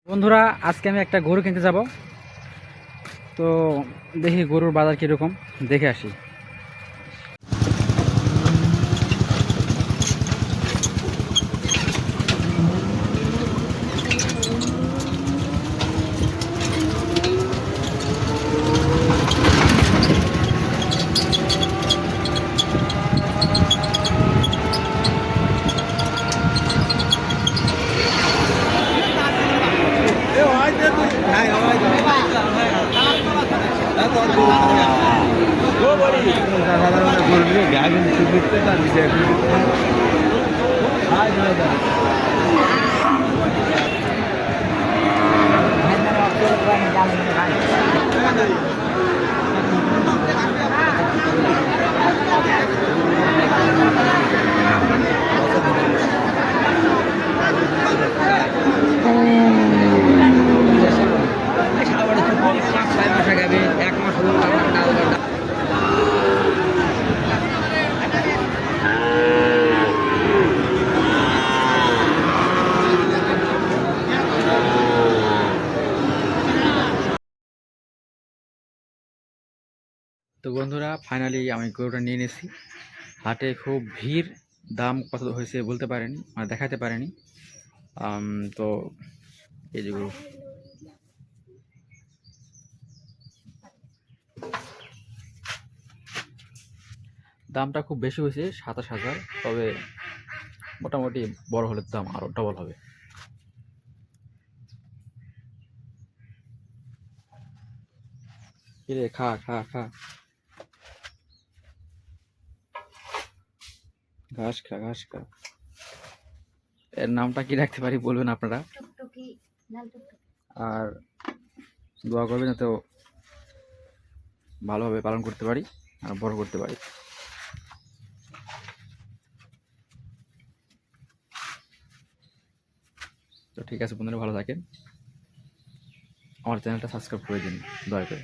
বন্ধুরা, আজকে আমি একটা গরু কিনতে যাব। তো দেখি গরুর বাজার কীরকম, দেখে আসি। তো বন্ধুরা, ফাইনালি আমি গরুটা নিয়ে নিয়েছি। হাটে খুব ভিড়, দাম কত হয়েছে বলতে পারেনি, মানে দেখাতে পারেনি। তো এই যে গরু, দামটা খুব বেশি হয়েছে, 27,000। তবে মোটামুটি বড় হলে দাম আরও ডবল হবে। কিরে, খা খা খা, ঘাস খা ঘাস খা। এর নামটা কি রাখতে পারি বলবেন আপনারা, আর দোয়া করবেন যাতে ভালোভাবে পালন করতে পারি আর বড় করতে পারি। তো ঠিক আছে বন্ধুরা, ভালো থাকেন। আমার চ্যানেলটা সাবস্ক্রাইব করে দিন দয়া করে।